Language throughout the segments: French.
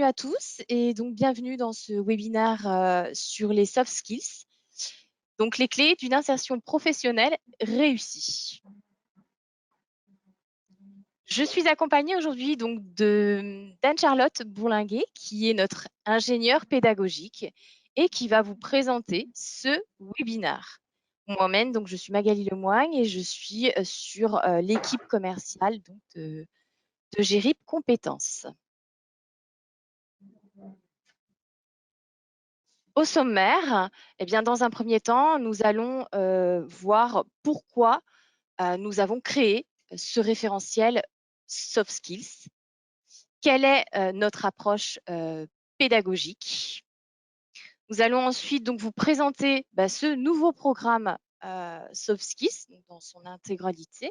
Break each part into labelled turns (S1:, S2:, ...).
S1: bienvenue à tous et donc bienvenue dans ce webinaire sur les soft skills, donc les clés d'une insertion professionnelle réussie. Je suis accompagnée aujourd'hui donc d'Anne-Charlotte Bourlinguet qui est notre ingénieure pédagogique et qui va vous présenter ce webinaire. Moi-même, donc je suis Magali Lemoigne et je suis sur l'équipe commerciale donc, de Gérip Compétences. Au sommaire, eh bien, dans un premier temps, nous allons voir pourquoi nous avons créé ce référentiel soft skills. Quelle est notre approche pédagogique? Nous allons ensuite donc vous présenter ce nouveau programme soft skills donc dans son intégralité.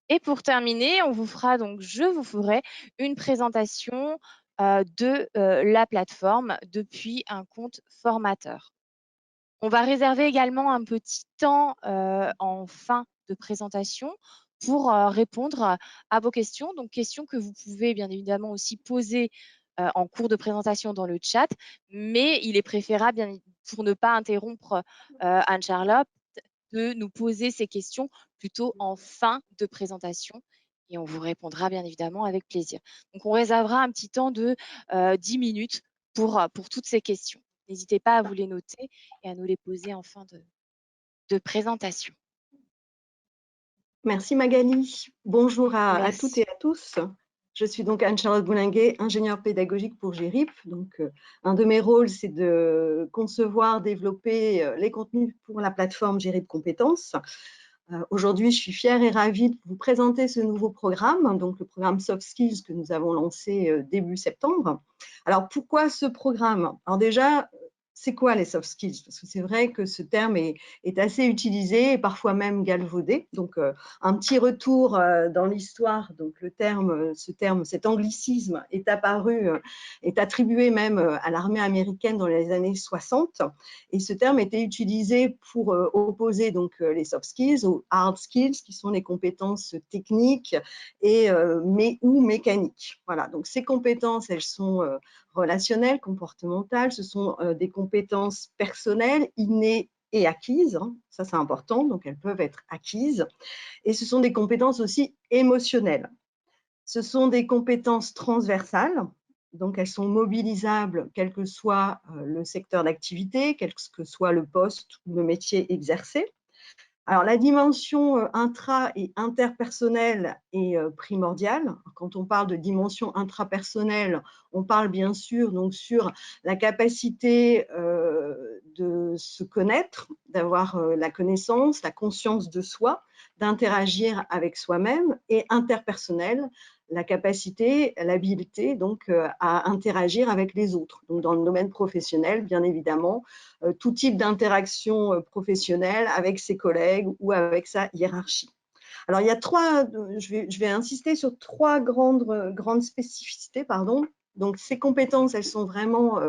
S1: Et pour terminer, je vous ferai une présentation de la plateforme depuis un compte formateur. On va réserver également un petit temps en fin de présentation pour répondre à vos questions. Donc, questions que vous pouvez bien évidemment aussi poser en cours de présentation dans le chat, mais il est préférable, pour ne pas interrompre Anne-Charlotte, de nous poser ces questions plutôt en fin de présentation et on vous répondra bien évidemment avec plaisir. Donc, on réservera un petit temps de 10 minutes pour toutes ces questions. N'hésitez pas à vous les noter et à nous les poser en fin de présentation.
S2: Merci Magali. Bonjour à toutes
S1: Merci.
S2: et à tous. Je suis donc Anne-Charlotte Bourlinguet, ingénieure pédagogique pour Gérip. Donc, un de mes rôles, c'est de concevoir, développer les contenus pour la plateforme Gérip Compétences. Aujourd'hui, je suis fière et ravie de vous présenter ce nouveau programme, donc le programme Soft Skills que nous avons lancé début septembre. Alors, pourquoi ce programme? Alors déjà, c'est quoi les soft skills? Parce que c'est vrai que ce terme est assez utilisé et parfois même galvaudé. Donc, un petit retour dans l'histoire. Donc, cet anglicisme est apparu, est attribué même à l'armée américaine dans les années 60. Et ce terme était utilisé pour opposer donc les soft skills aux hard skills, qui sont les compétences techniques ou mécaniques. Voilà. Donc, ces compétences, elles sont relationnelles, comportementales, ce sont des compétences personnelles, innées et acquises, hein. Ça c'est important, donc elles peuvent être acquises, et ce sont des compétences aussi émotionnelles. Ce sont des compétences transversales, donc elles sont mobilisables quel que soit le secteur d'activité, quel que soit le poste ou le métier exercé. Alors, la dimension intra- et interpersonnelle est primordiale. Quand on parle de dimension intrapersonnelle, on parle bien sûr donc sur la capacité de se connaître, d'avoir la connaissance, la conscience de soi, d'interagir avec soi-même, et interpersonnelle, la capacité, l'habileté donc à interagir avec les autres. Donc, dans le domaine professionnel, bien évidemment, tout type d'interaction professionnelle avec ses collègues ou avec sa hiérarchie. Alors, il y a je vais insister sur trois grandes spécificités, pardon. Donc, ces compétences, elles sont vraiment,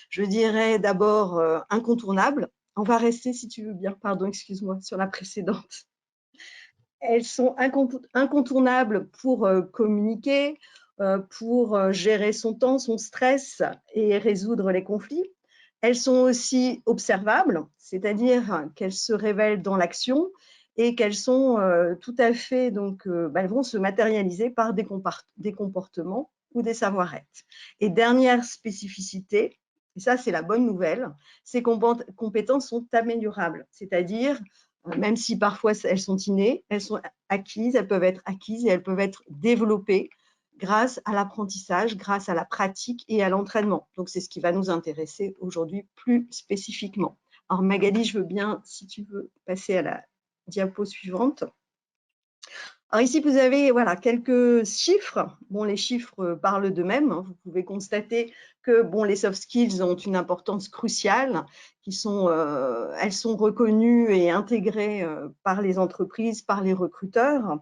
S2: je dirais d'abord, incontournables. On va rester, si tu veux bien, pardon, excuse-moi, sur la précédente. Elles sont incontournables pour communiquer, pour gérer son temps, son stress et résoudre les conflits. Elles sont aussi observables, c'est-à-dire qu'elles se révèlent dans l'action et qu'elles sont tout à fait, donc, elles vont se matérialiser par des comportements ou des savoir-être. Et dernière spécificité, et ça c'est la bonne nouvelle, ces compétences sont améliorables, c'est-à-dire même si parfois elles sont innées, elles sont acquises, elles peuvent être acquises et elles peuvent être développées grâce à l'apprentissage, grâce à la pratique et à l'entraînement. Donc, c'est ce qui va nous intéresser aujourd'hui plus spécifiquement. Alors, Magali, je veux bien, si tu veux, passer à la diapo suivante. Alors ici, vous avez voilà, quelques chiffres. Bon, les chiffres parlent d'eux-mêmes. Vous pouvez constater que bon, les soft skills ont une importance cruciale, elles sont reconnues et intégrées par les entreprises, par les recruteurs.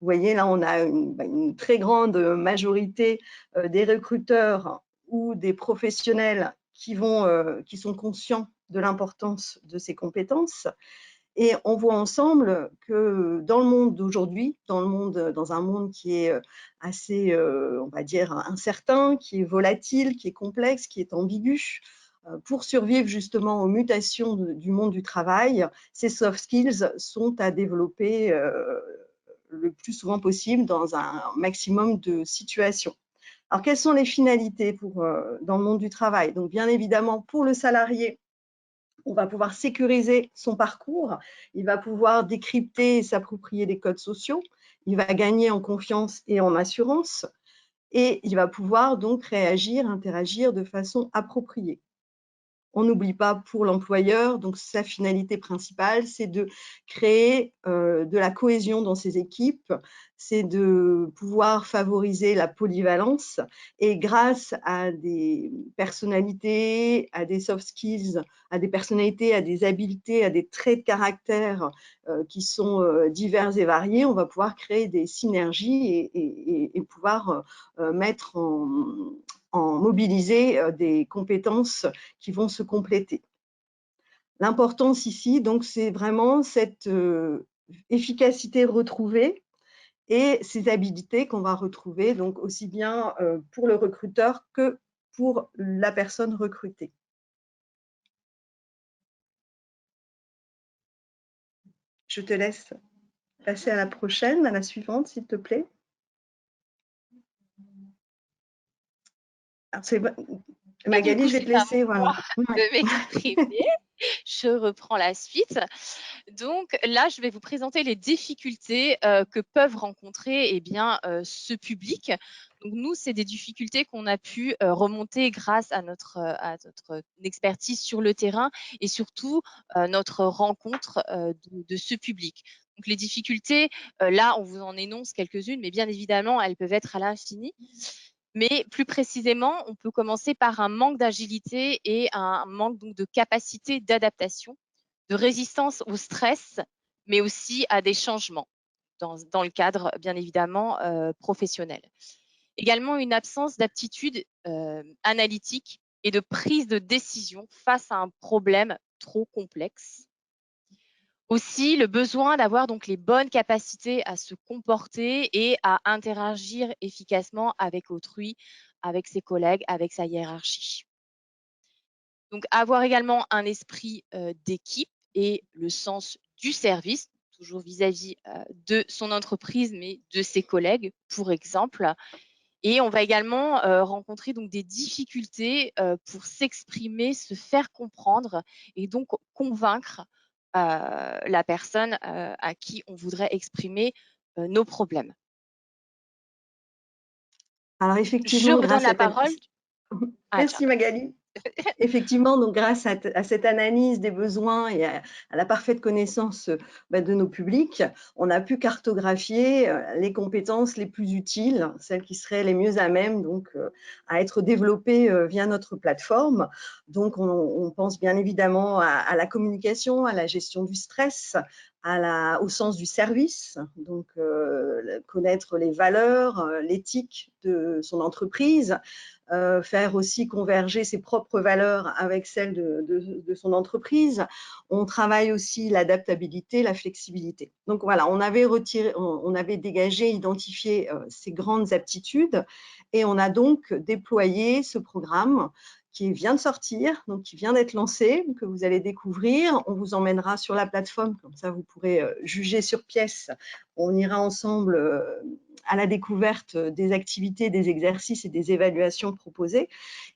S2: Vous voyez, là, on a une très grande majorité des recruteurs ou des professionnels qui sont conscients de l'importance de ces compétences. Et on voit ensemble que dans le monde d'aujourd'hui, dans un monde qui est assez, on va dire, incertain, qui est volatile, qui est complexe, qui est ambigu, pour survivre justement aux mutations du monde du travail, ces soft skills sont à développer le plus souvent possible dans un maximum de situations. Alors, quelles sont les finalités dans le monde du travail? Donc, bien évidemment, pour le salarié, on va pouvoir sécuriser son parcours, il va pouvoir décrypter et s'approprier des codes sociaux, il va gagner en confiance et en assurance, et il va pouvoir donc réagir, interagir de façon appropriée. On n'oublie pas pour l'employeur, donc sa finalité principale, c'est de créer de la cohésion dans ses équipes, c'est de pouvoir favoriser la polyvalence et grâce à des personnalités, à des soft skills, à des personnalités, à des habiletés, à des traits de caractère qui sont divers et variés, on va pouvoir créer des synergies et pouvoir mettre en mobiliser des compétences qui vont se compléter. L'importance ici, donc, c'est vraiment cette efficacité retrouvée et ces habilités qu'on va retrouver, donc aussi bien pour le recruteur que pour la personne recrutée. Je te laisse passer à la prochaine, à la suivante, s'il te plaît. Alors, Magali, je vais te laisser. Voilà.
S1: De m'exprimer. Je reprends la suite. Donc là, je vais vous présenter les difficultés que peuvent rencontrer ce public. Donc nous, c'est des difficultés qu'on a pu remonter grâce à notre expertise sur le terrain et surtout notre rencontre de ce public. Donc les difficultés, là, on vous en énonce quelques-unes, mais bien évidemment, elles peuvent être à l'infini. Mais plus précisément, on peut commencer par un manque d'agilité et un manque donc de capacité d'adaptation, de résistance au stress, mais aussi à des changements dans le cadre, bien évidemment, professionnel. Également, une absence d'aptitude analytique et de prise de décision face à un problème trop complexe. Aussi, le besoin d'avoir donc les bonnes capacités à se comporter et à interagir efficacement avec autrui, avec ses collègues, avec sa hiérarchie. Donc, avoir également un esprit d'équipe et le sens du service, toujours vis-à-vis de son entreprise, mais de ses collègues, pour exemple. Et on va également rencontrer donc des difficultés pour s'exprimer, se faire comprendre et donc convaincre la personne à qui on voudrait exprimer nos problèmes.
S2: Alors
S1: Je
S2: effectivement,
S1: redonne
S2: grâce
S1: la
S2: à ta...
S1: parole.
S2: Merci Magali. Effectivement, donc grâce à cette analyse des besoins et à la parfaite connaissance de nos publics, on a pu cartographier les compétences les plus utiles, celles qui seraient les mieux à même donc, à être développées via notre plateforme. Donc, on pense bien évidemment à la communication, à la gestion du stress, au sens du service, donc connaître les valeurs, l'éthique de son entreprise, faire aussi converger ses propres valeurs avec celles de son entreprise. On travaille aussi l'adaptabilité, la flexibilité. Donc voilà, on avait dégagé, identifié ces grandes aptitudes et on a donc déployé ce programme qui vient de sortir, donc qui vient d'être lancé, que vous allez découvrir. On vous emmènera sur la plateforme, comme ça vous pourrez juger sur pièce. On ira ensemble à la découverte des activités, des exercices et des évaluations proposées.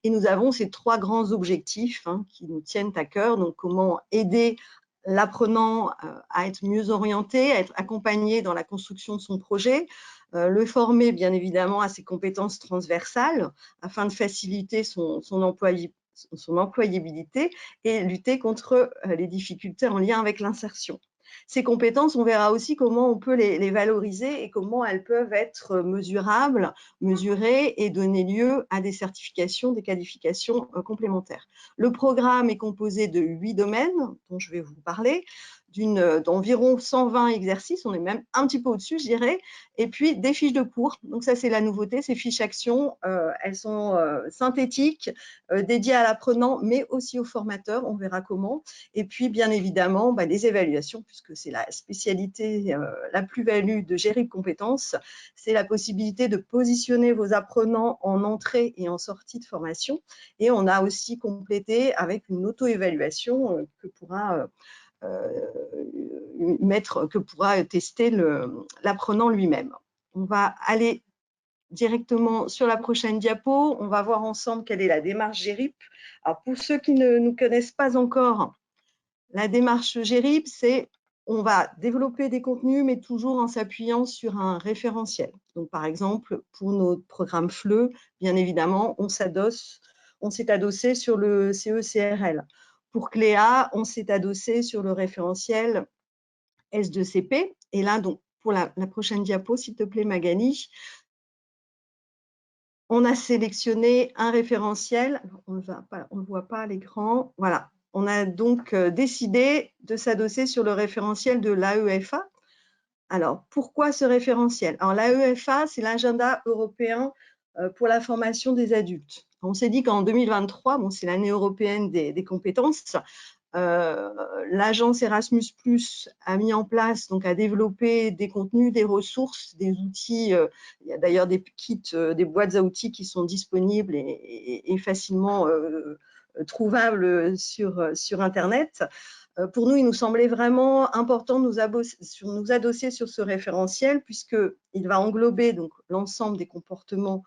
S2: Et nous avons ces 3 grands objectifs qui nous tiennent à cœur. Donc, comment aider l'apprenant à être mieux orienté, à être accompagné dans la construction de son projet, le former bien évidemment à ses compétences transversales afin de faciliter son employabilité et lutter contre les difficultés en lien avec l'insertion. Ces compétences, on verra aussi comment on peut les valoriser et comment elles peuvent être mesurables, mesurées et donner lieu à des certifications, des qualifications complémentaires. Le programme est composé de 8 domaines dont je vais vous parler. d'environ 120 exercices, on est même un petit peu au-dessus, je dirais, et puis des fiches de cours. Donc ça, c'est la nouveauté, ces fiches actions, elles sont synthétiques, dédiées à l'apprenant, mais aussi au formateur, on verra comment. Et puis, bien évidemment, des évaluations, puisque c'est la spécialité, la plus-value de Gérip Compétences, c'est la possibilité de positionner vos apprenants en entrée et en sortie de formation. Et on a aussi complété avec une auto-évaluation que pourra tester l'apprenant lui-même. On va aller directement sur la prochaine diapo. On va voir ensemble quelle est la démarche Gérip. Alors, pour ceux qui ne nous connaissent pas encore, la démarche Gérip, c'est on va développer des contenus, mais toujours en s'appuyant sur un référentiel. Donc, par exemple, pour notre programme FLE, bien évidemment, on s'est adossé sur le CE-CRL. Pour Cléa, on s'est adossé sur le référentiel S2CP. Et là, donc, pour la prochaine diapo, s'il te plaît, Magali, on a sélectionné un référentiel. On ne voit pas à l'écran. Voilà. On a donc décidé de s'adosser sur le référentiel de l'AEFA. Alors, pourquoi ce référentiel? Alors, l'AEFA, c'est l'agenda européen pour la formation des adultes. On s'est dit qu'en 2023, c'est l'année européenne des compétences, l'agence Erasmus+ a mis en place, donc a développé des contenus, des ressources, des outils. Il y a d'ailleurs des kits, des boîtes à outils qui sont disponibles et facilement trouvables sur Internet. Pour nous, il nous semblait vraiment important de nous adosser sur ce référentiel puisqu'il va englober l'ensemble des comportements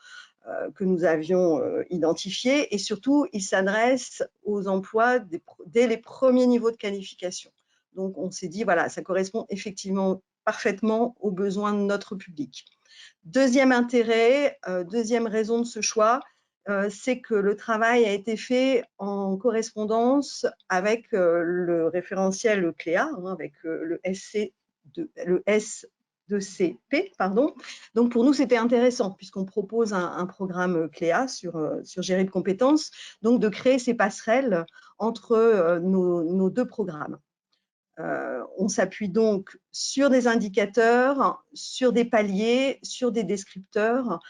S2: que nous avions identifiés et surtout, il s'adresse aux emplois dès les premiers niveaux de qualification. Donc, on s'est dit, voilà, ça correspond effectivement parfaitement aux besoins de notre public. Deuxième intérêt, deuxième raison de ce choix, c'est que le travail a été fait en correspondance avec le référentiel Cléa, avec le S2CP, pardon. Donc pour nous, c'était intéressant puisqu'on propose un programme Cléa sur Gérip Compétences, donc de créer ces passerelles entre nos deux programmes. On s'appuie donc sur des indicateurs, sur des paliers, sur des descripteurs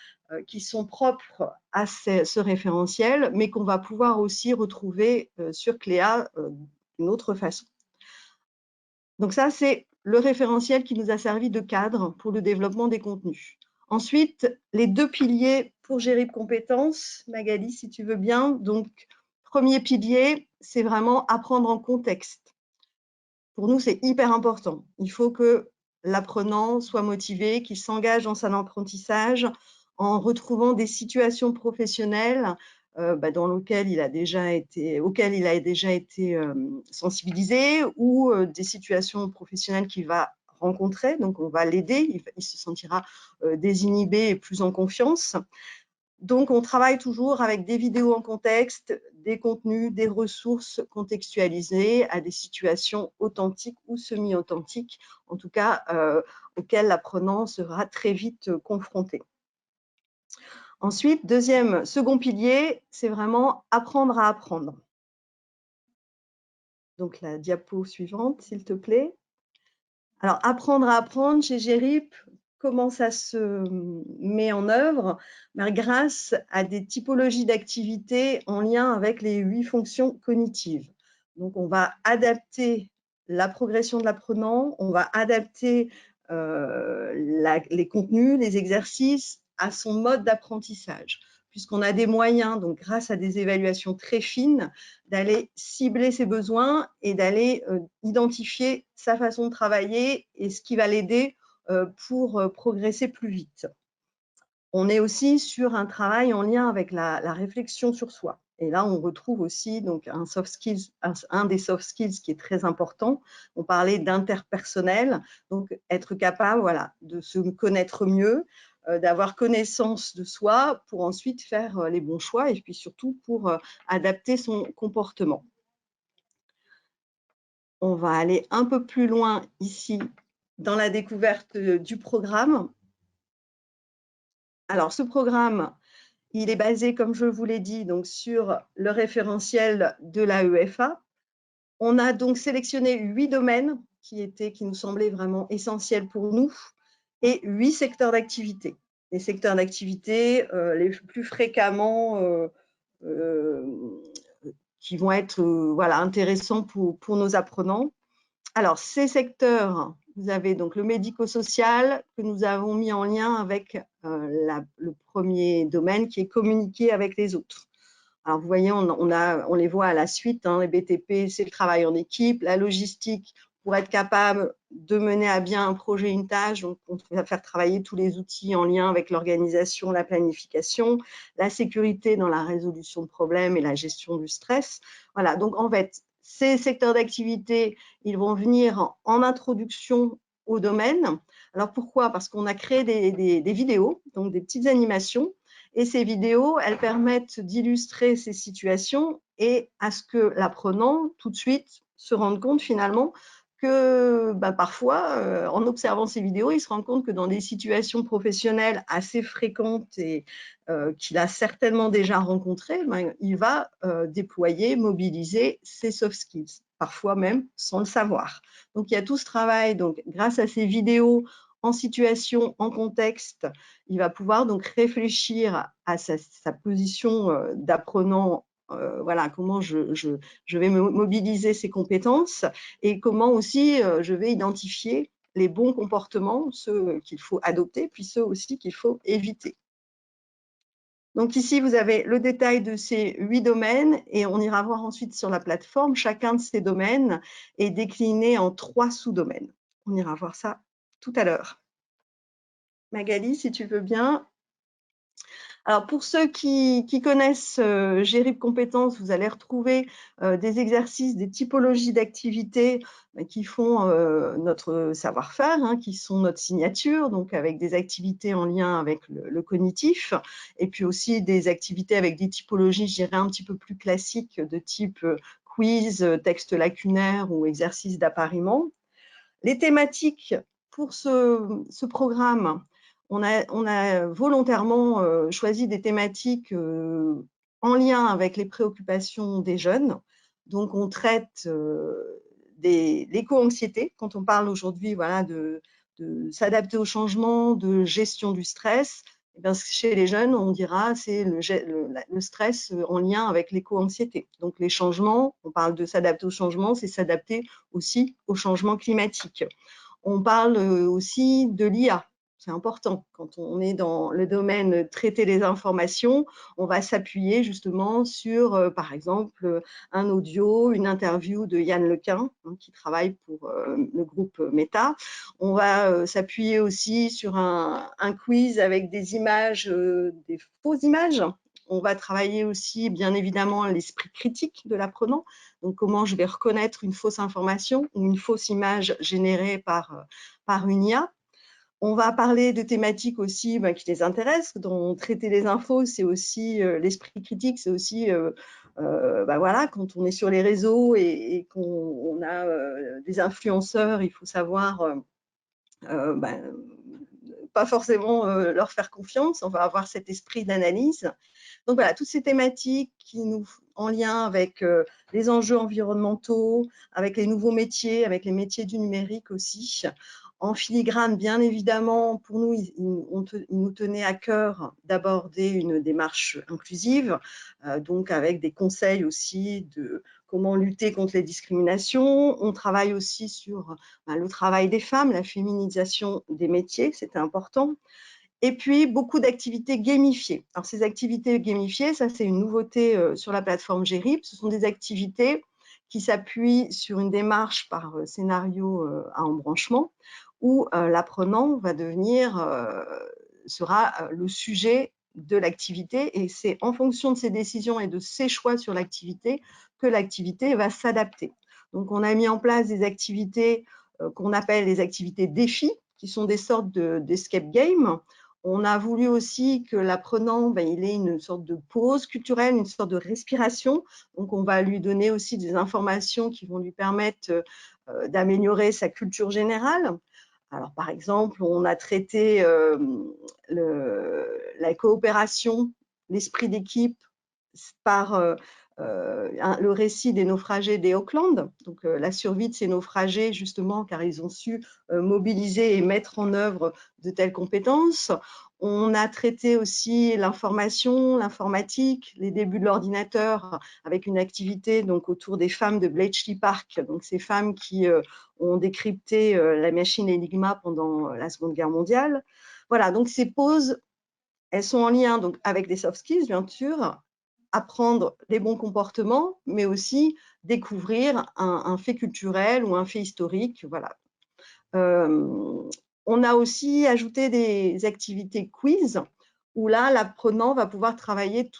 S2: qui sont propres à ce référentiel, mais qu'on va pouvoir aussi retrouver sur Cléa d'une autre façon. Donc ça, c'est le référentiel qui nous a servi de cadre pour le développement des contenus. Ensuite, les deux piliers pour Gérip Compétences, Magali, si tu veux bien. Donc, premier pilier, c'est vraiment apprendre en contexte. Pour nous, c'est hyper important. Il faut que l'apprenant soit motivé, qu'il s'engage dans son apprentissage en retrouvant des situations professionnelles auxquelles il a déjà été sensibilisé ou des situations professionnelles qu'il va rencontrer. Donc, on va l'aider, il se sentira désinhibé et plus en confiance. Donc, on travaille toujours avec des vidéos en contexte, des contenus, des ressources contextualisées à des situations authentiques ou semi-authentiques, en tout cas auxquelles l'apprenant sera très vite confronté. Ensuite, second pilier, c'est vraiment apprendre à apprendre. Donc, la diapo suivante, s'il te plaît. Alors, apprendre à apprendre chez Gérip, comment ça se met en œuvre? Grâce à des typologies d'activités en lien avec les 8 fonctions cognitives. Donc, on va adapter la progression de l'apprenant, on va adapter les contenus, les exercices à son mode d'apprentissage, puisqu'on a des moyens, donc grâce à des évaluations très fines, d'aller cibler ses besoins et d'aller identifier sa façon de travailler et ce qui va l'aider pour progresser plus vite. On est aussi sur un travail en lien avec la réflexion sur soi. Et là, on retrouve aussi donc, un des soft skills qui est très important. On parlait d'interpersonnel, donc être capable de se connaître mieux, d'avoir connaissance de soi pour ensuite faire les bons choix et puis surtout pour adapter son comportement. On va aller un peu plus loin ici dans la découverte du programme. Alors, ce programme, il est basé, comme je vous l'ai dit, donc, sur le référentiel de l'AEFA. On a donc sélectionné 8 domaines qui nous semblaient vraiment essentiels pour nous et 8 secteurs d'activité. Les secteurs d'activité les plus fréquemment qui vont être voilà, intéressants pour nos apprenants. Alors, ces secteurs, vous avez donc le médico-social que nous avons mis en lien avec le premier domaine qui est communiquer avec les autres. Alors, vous voyez, on les voit à la suite, hein, les BTP, c'est le travail en équipe, la logistique, pour être capable de mener à bien un projet, une tâche, donc on va faire travailler tous les outils en lien avec l'organisation, la planification, la sécurité dans la résolution de problèmes et la gestion du stress. Voilà, donc en fait, ces secteurs d'activité, ils vont venir en introduction au domaine. Alors pourquoi? Parce qu'on a créé des vidéos, donc des petites animations, et ces vidéos, elles permettent d'illustrer ces situations et à ce que l'apprenant, tout de suite, se rende compte finalement que parfois, en observant ces vidéos, il se rend compte que dans des situations professionnelles assez fréquentes et qu'il a certainement déjà rencontrées, il va déployer, mobiliser ses soft skills, parfois même sans le savoir. Donc, il y a tout ce travail, donc, grâce à ces vidéos en situation, en contexte, il va pouvoir donc réfléchir à sa position d'apprenant. Voilà, comment je vais mobiliser ces compétences et comment aussi je vais identifier les bons comportements, ceux qu'il faut adopter, puis ceux aussi qu'il faut éviter. Donc ici, vous avez le détail de ces 8 domaines et on ira voir ensuite sur la plateforme. Chacun de ces domaines est décliné en 3 sous-domaines. On ira voir ça tout à l'heure. Magali, si tu veux bien. Alors, pour ceux qui connaissent GRIP Compétences, vous allez retrouver des exercices, des typologies d'activités qui font notre savoir-faire, hein, qui sont notre signature, donc avec des activités en lien avec le cognitif, et puis aussi des activités avec des typologies, je dirais, un petit peu plus classiques de type quiz, texte lacunaire ou exercice d'appariement. Les thématiques pour ce programme, on a volontairement choisi des thématiques en lien avec les préoccupations des jeunes. Donc, on traite l'éco-anxiété, quand on parle aujourd'hui voilà, de s'adapter au changement, de gestion du stress. Eh bien, chez les jeunes, on dira c'est le stress en lien avec l'éco-anxiété. Donc, les changements, on parle de s'adapter au changement, c'est s'adapter aussi au changement climatique. On parle aussi de l'IA. C'est important. Quand on est dans le domaine traiter les informations, on va s'appuyer justement sur, par exemple, un audio, une interview de Yann Lequin, hein, qui travaille pour le groupe Meta. On va s'appuyer aussi sur un quiz avec des images, des fausses images. On va travailler aussi, bien évidemment, l'esprit critique de l'apprenant. Donc, comment je vais reconnaître une fausse information ou une fausse image générée par une IA. On va parler de thématiques aussi qui les intéressent, dont traiter les infos, c'est aussi l'esprit critique, c'est aussi voilà, quand on est sur les réseaux et qu'on a des influenceurs, il faut savoir pas forcément leur faire confiance, on va avoir cet esprit d'analyse. Donc voilà, toutes ces thématiques qui nous en lien avec les enjeux environnementaux, avec les nouveaux métiers, avec les métiers du numérique aussi. En filigrane, bien évidemment, pour nous, il nous tenait à cœur d'aborder une démarche inclusive, donc avec des conseils aussi de comment lutter contre les discriminations. On travaille aussi sur le travail des femmes, la féminisation des métiers, c'était important. Et puis, beaucoup d'activités gamifiées. Alors, ces activités gamifiées, ça, c'est une nouveauté sur la plateforme GRIP. Ce sont des activités qui s'appuient sur une démarche par scénario à embranchement, où l'apprenant va sera le sujet de l'activité, et c'est en fonction de ses décisions et de ses choix sur l'activité que l'activité va s'adapter. Donc, on a mis en place des activités qu'on appelle les activités défis, qui sont des sortes d'escape game. On a voulu aussi que l'apprenant, il ait une sorte de pause culturelle, une sorte de respiration. Donc, on va lui donner aussi des informations qui vont lui permettre d'améliorer sa culture générale. Alors, par exemple, on a traité la coopération, l'esprit d'équipe par le récit des naufragés des Auckland, donc la survie de ces naufragés justement car ils ont su mobiliser et mettre en œuvre de telles compétences. On a traité aussi l'information, l'informatique, les débuts de l'ordinateur avec une activité donc autour des femmes de Bletchley Park, donc ces femmes qui ont décrypté la machine Enigma pendant la Seconde Guerre mondiale. Voilà, donc ces pauses, elles sont en lien donc avec des soft skills bien sûr, apprendre les bons comportements, mais aussi découvrir un fait culturel ou un fait historique. Voilà. On a aussi ajouté des activités quiz où là, l'apprenant va pouvoir travailler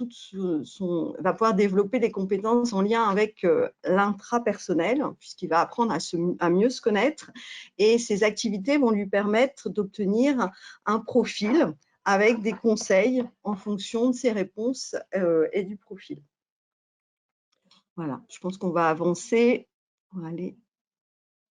S2: va pouvoir développer des compétences en lien avec l'intrapersonnel, puisqu'il va apprendre à mieux se connaître. Et ces activités vont lui permettre d'obtenir un profil avec des conseils en fonction de ses réponses et du profil. Voilà, je pense qu'on va avancer. On va aller.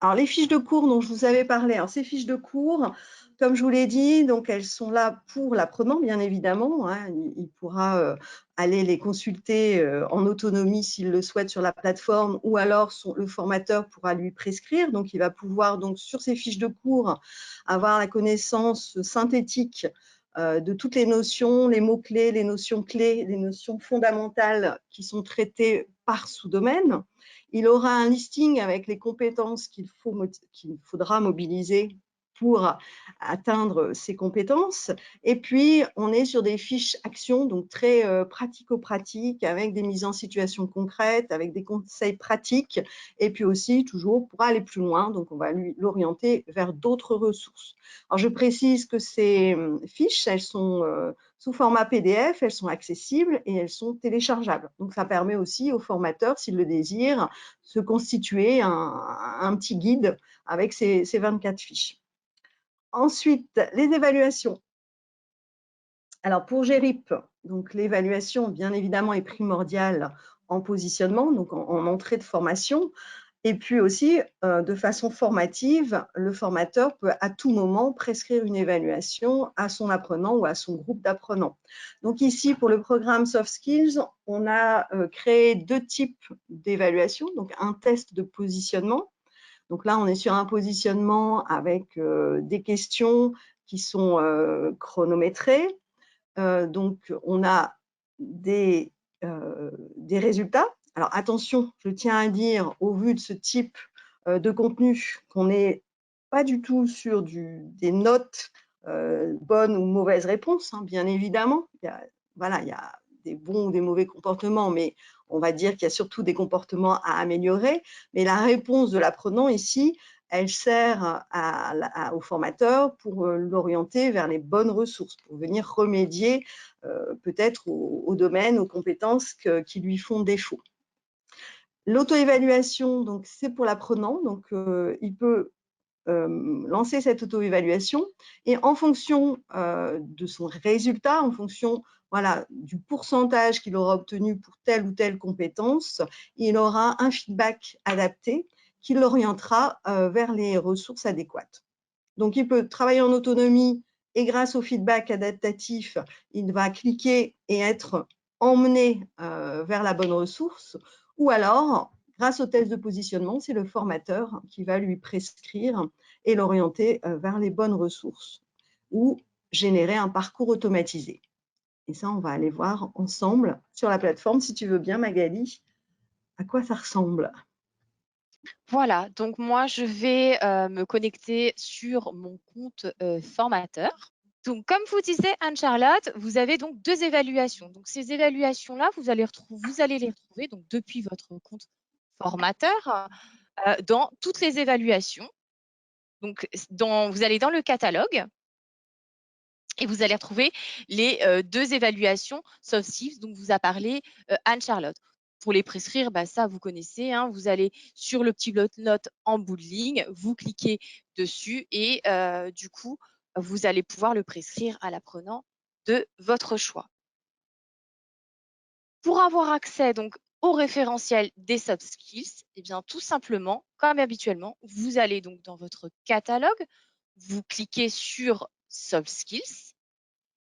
S2: Alors, les fiches de cours dont je vous avais parlé, alors ces fiches de cours, comme je vous l'ai dit, donc elles sont là pour l'apprenant, bien évidemment. Hein, il pourra aller les consulter en autonomie s'il le souhaite sur la plateforme, ou alors le formateur pourra lui prescrire. Donc, il va pouvoir, donc, sur ces fiches de cours, avoir la connaissance synthétique de toutes les notions, les mots-clés, les notions clés, les notions fondamentales qui sont traitées par sous-domaine. Il aura un listing avec les compétences qu'il faudra mobiliser pour atteindre ces compétences. Et puis, on est sur des fiches actions, donc très pratico-pratiques, avec des mises en situation concrètes, avec des conseils pratiques, et puis aussi, toujours, pour aller plus loin, donc on va l'orienter vers d'autres ressources. Alors, je précise que ces fiches, elles sont sous format PDF, elles sont accessibles et elles sont téléchargeables. Donc, ça permet aussi aux formateurs, s'ils le désirent, se constituer un petit guide avec ces 24 fiches. Ensuite, les évaluations. Alors, pour GERIP, donc l'évaluation, bien évidemment, est primordiale en positionnement, donc en entrée de formation. Et puis aussi, de façon formative, le formateur peut à tout moment prescrire une évaluation à son apprenant ou à son groupe d'apprenants. Donc ici, pour le programme Soft Skills, on a créé deux types d'évaluation, donc un test de positionnement. Donc là, on est sur un positionnement avec des questions qui sont chronométrées. Donc, on a des résultats. Alors, attention, je tiens à dire, au vu de ce type de contenu, qu'on n'est pas du tout sur des notes bonnes ou mauvaises réponses, hein, bien évidemment. Il y a des bons ou des mauvais comportements, mais on va dire qu'il y a surtout des comportements à améliorer. Mais la réponse de l'apprenant ici, elle sert au formateur pour l'orienter vers les bonnes ressources, pour venir remédier peut-être au domaine, aux compétences qui lui font défaut. L'auto-évaluation, donc c'est pour l'apprenant, donc il peut lancer cette auto-évaluation et en fonction de son résultat, en fonction du pourcentage qu'il aura obtenu pour telle ou telle compétence, il aura un feedback adapté qui l'orientera vers les ressources adéquates. Donc, il peut travailler en autonomie et grâce au feedback adaptatif, il va cliquer et être emmené vers la bonne ressource. Ou alors, grâce au test de positionnement, c'est le formateur qui va lui prescrire et l'orienter vers les bonnes ressources ou générer un parcours automatisé. Et ça, on va aller voir ensemble sur la plateforme, si tu veux bien, Magali, à quoi ça ressemble.
S1: Voilà, donc moi, je vais me connecter sur mon compte formateur. Donc, comme vous disait Anne-Charlotte, vous avez donc deux évaluations. Donc, ces évaluations-là, vous allez les retrouver donc, depuis votre compte formateur dans toutes les évaluations. Donc, vous allez dans le catalogue et vous allez retrouver les deux évaluations soft skills dont vous a parlé Anne-Charlotte. Pour les prescrire, ça, vous connaissez. Hein, vous allez sur le petit bloc-notes en bout de ligne, vous cliquez dessus et du coup, vous allez pouvoir le prescrire à l'apprenant de votre choix. Pour avoir accès donc au référentiel des soft skills, eh bien, tout simplement, comme habituellement, vous allez donc dans votre catalogue, vous cliquez sur soft skills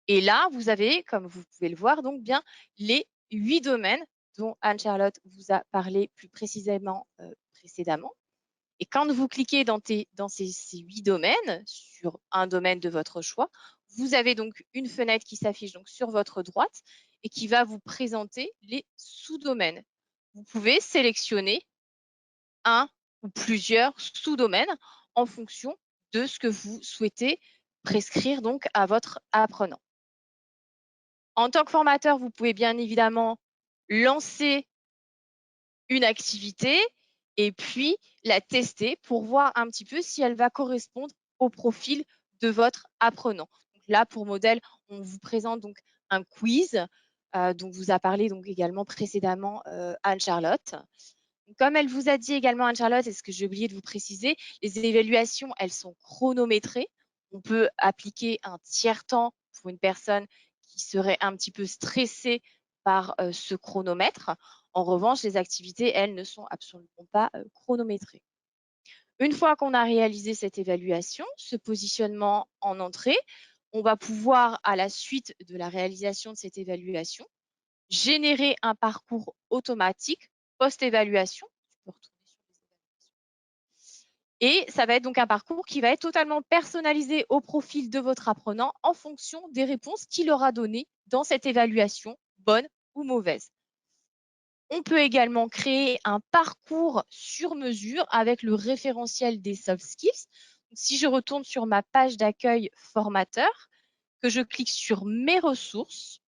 S1: et là, vous avez, comme vous pouvez le voir, donc bien les 8 domaines dont Anne-Charlotte vous a parlé plus précisément précédemment. Et quand vous cliquez dans ces 8 domaines, sur un domaine de votre choix, vous avez donc une fenêtre qui s'affiche donc sur votre droite et qui va vous présenter les sous-domaines. Vous pouvez sélectionner un ou plusieurs sous-domaines en fonction de ce que vous souhaitez prescrire donc à votre apprenant. En tant que formateur, vous pouvez bien évidemment lancer une activité et puis la tester pour voir un petit peu si elle va correspondre au profil de votre apprenant. Donc là, pour modèle, on vous présente donc un quiz dont vous a parlé donc également précédemment Anne-Charlotte. Comme elle vous a dit également Anne-Charlotte, et ce que j'ai oublié de vous préciser, les évaluations, elles sont chronométrées. On peut appliquer un tiers-temps pour une personne qui serait un petit peu stressée par ce chronomètre. En revanche, les activités, elles, ne sont absolument pas chronométrées. Une fois qu'on a réalisé cette évaluation, ce positionnement en entrée, on va pouvoir, à la suite de la réalisation de cette évaluation, générer un parcours automatique post-évaluation. Et ça va être donc un parcours qui va être totalement personnalisé au profil de votre apprenant en fonction des réponses qu'il aura données dans cette évaluation, bonne ou mauvaise. On peut également créer un parcours sur mesure avec le référentiel des soft skills. Si je retourne sur ma page d'accueil formateur, que je clique sur mes ressources,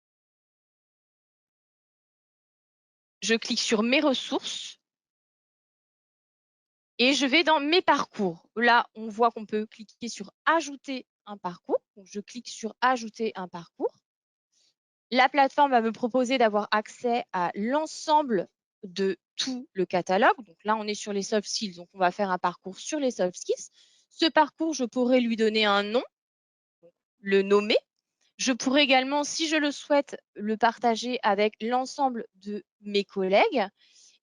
S1: je clique sur mes ressources et je vais dans mes parcours. Là, on voit qu'on peut cliquer sur ajouter un parcours. Donc, je clique sur ajouter un parcours. La plateforme va me proposer d'avoir accès à l'ensemble de tout le catalogue. Donc là, on est sur les soft skills. Donc, on va faire un parcours sur les soft skills. Ce parcours, je pourrais lui donner un nom, le nommer. Je pourrais également, si je le souhaite, le partager avec l'ensemble de mes collègues.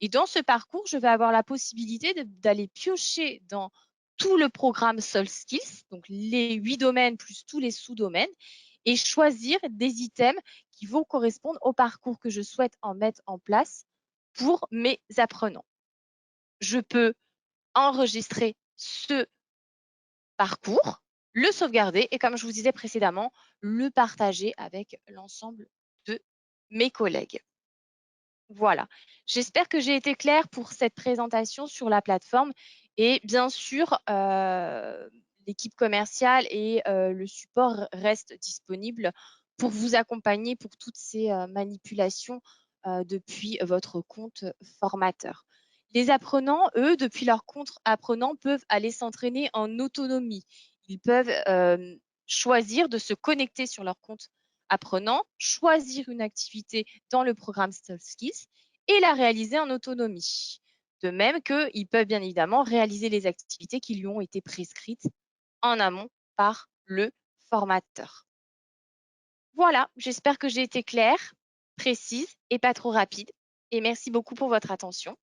S1: Et dans ce parcours, je vais avoir la possibilité d'aller piocher dans tout le programme Soft Skills, donc les 8 domaines plus tous les sous-domaines, et choisir des items qui vont correspondre au parcours que je souhaite en mettre en place pour mes apprenants. Je peux enregistrer ce parcours, le sauvegarder et, comme je vous disais précédemment, le partager avec l'ensemble de mes collègues. Voilà, j'espère que j'ai été claire pour cette présentation sur la plateforme et bien sûr, l'équipe commerciale et le support restent disponibles pour vous accompagner pour toutes ces manipulations depuis votre compte formateur. Les apprenants, eux, depuis leur compte apprenant, peuvent aller s'entraîner en autonomie. Ils peuvent choisir de se connecter sur leur compte apprenant, choisir une activité dans le programme Soft Skills et la réaliser en autonomie. De même qu'ils peuvent bien évidemment réaliser les activités qui lui ont été prescrites en amont par le formateur. Voilà, j'espère que j'ai été claire, précise et pas trop rapide. Et merci beaucoup pour votre attention.